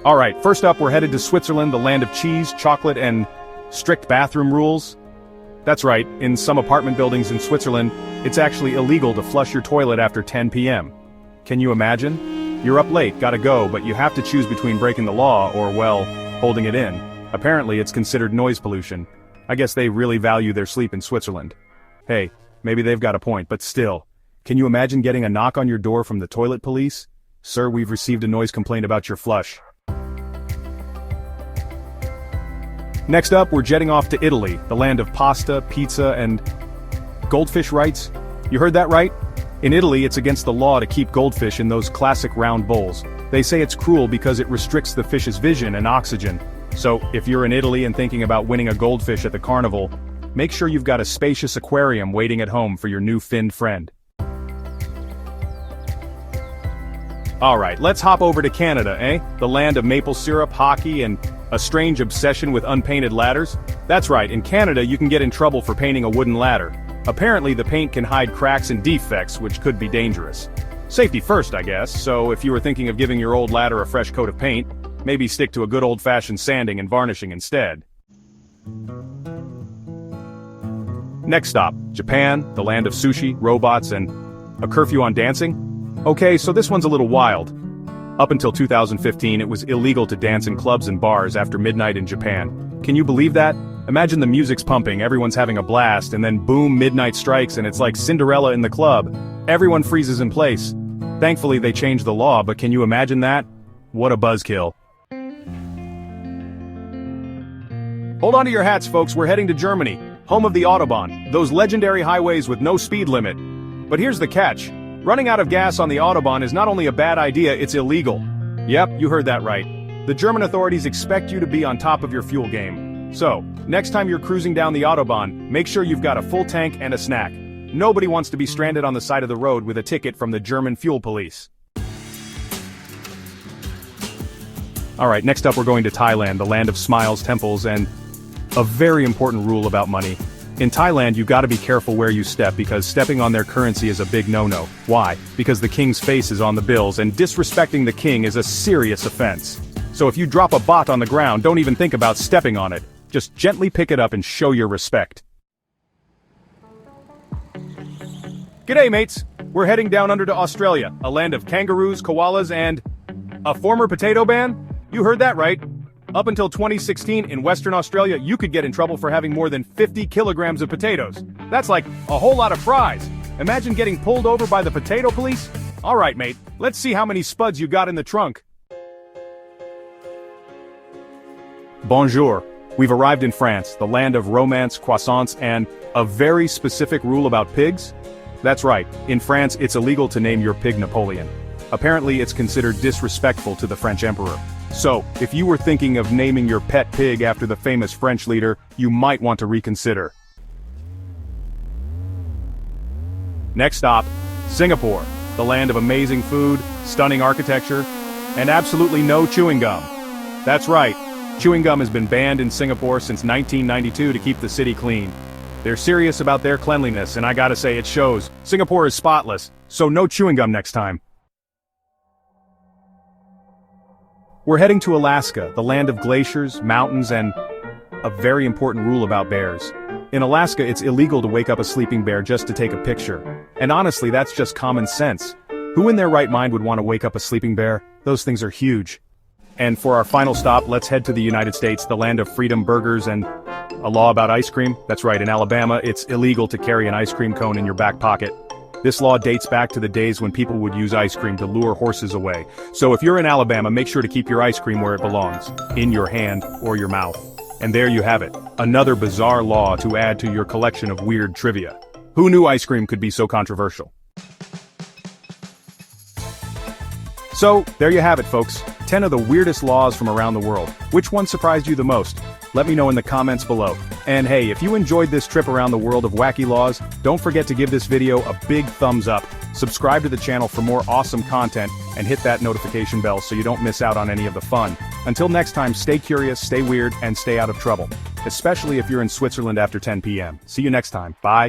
Alright, first up we're headed to Switzerland, the land of cheese, chocolate, and strict bathroom rules. That's right, in some apartment buildings in Switzerland, it's actually illegal to flush your toilet after 10 p.m. Can you imagine? You're up late, gotta go, but you have to choose between breaking the law or, well, holding it in. Apparently it's considered noise pollution. I guess they really value their sleep in Switzerland. Hey, maybe they've got a point, but still. Can you imagine getting a knock on your door from the toilet police? Sir, we've received a noise complaint about your flush. Next up, we're jetting off to Italy, the land of pasta, pizza, and goldfish rights. You heard that right? In Italy, it's against the law to keep goldfish in those classic round bowls. They say it's cruel because it restricts the fish's vision and oxygen. So, if you're in Italy and thinking about winning a goldfish at the carnival, make sure you've got a spacious aquarium waiting at home for your new finned friend. Alright, let's hop over to Canada, eh? The land of maple syrup, hockey, and a strange obsession with unpainted ladders? That's right, in Canada you can get in trouble for painting a wooden ladder. Apparently the paint can hide cracks and defects, which could be dangerous. Safety first, I guess, so if you were thinking of giving your old ladder a fresh coat of paint, maybe stick to a good old-fashioned sanding and varnishing instead. Next stop, Japan, the land of sushi, robots, and a curfew on dancing? Okay, so this one's a little wild. Up until 2015 it was illegal to dance in clubs and bars after midnight in Japan. Can you believe that? Imagine the music's pumping, everyone's having a blast, and then boom, midnight strikes and it's like Cinderella in the club. Everyone freezes in place. Thankfully they changed the law, but can you imagine that? What a buzzkill. Hold on to your hats, folks, we're heading to Germany, home of the Autobahn, those legendary highways with no speed limit. But here's the catch. Running out of gas on the Autobahn is not only a bad idea, it's illegal. Yep, you heard that right. The German authorities expect you to be on top of your fuel game. So, next time you're cruising down the Autobahn, make sure you've got a full tank and a snack. Nobody wants to be stranded on the side of the road with a ticket from the German fuel police. Alright, next up we're going to Thailand, the land of smiles, temples, and a very important rule about money. In Thailand, you gotta be careful where you step because stepping on their currency is a big no-no. Why? Because the king's face is on the bills and disrespecting the king is a serious offense. So if you drop a baht on the ground, don't even think about stepping on it. Just gently pick it up and show your respect. G'day mates! We're heading down under to Australia, a land of kangaroos, koalas, and a former potato ban? You heard that right. Up until 2016, in Western Australia, you could get in trouble for having more than 50 kilograms of potatoes. That's like a whole lot of fries. Imagine getting pulled over by the potato police? Alright mate, let's see how many spuds you got in the trunk. Bonjour. We've arrived in France, the land of romance, croissants, and a very specific rule about pigs? That's right, in France it's illegal to name your pig Napoleon. Apparently it's considered disrespectful to the French emperor. So, if you were thinking of naming your pet pig after the famous French leader, you might want to reconsider. Next stop, Singapore, the land of amazing food, stunning architecture, and absolutely no chewing gum. That's right, chewing gum has been banned in Singapore since 1992 to keep the city clean. They're serious about their cleanliness, and I gotta say it shows. Singapore is spotless, so no chewing gum next time. We're heading to Alaska, the land of glaciers, mountains, and a very important rule about bears. In Alaska, it's illegal to wake up a sleeping bear just to take a picture. And honestly, that's just common sense. Who in their right mind would want to wake up a sleeping bear? Those things are huge. And for our final stop, let's head to the United States, the land of freedom, burgers, and a law about ice cream. That's right, in Alabama, it's illegal to carry an ice cream cone in your back pocket. This law dates back to the days when people would use ice cream to lure horses away. So if you're in Alabama, make sure to keep your ice cream where it belongs, in your hand or your mouth. And there you have it, another bizarre law to add to your collection of weird trivia. Who knew ice cream could be so controversial? So, there you have it folks, 10 of the weirdest laws from around the world. Which one surprised you the most? Let me know in the comments below. And hey, if you enjoyed this trip around the world of wacky laws, don't forget to give this video a big thumbs up, subscribe to the channel for more awesome content, and hit that notification bell so you don't miss out on any of the fun. Until next time, stay curious, stay weird, and stay out of trouble. Especially if you're in Switzerland after 10 p.m. See you next time. Bye.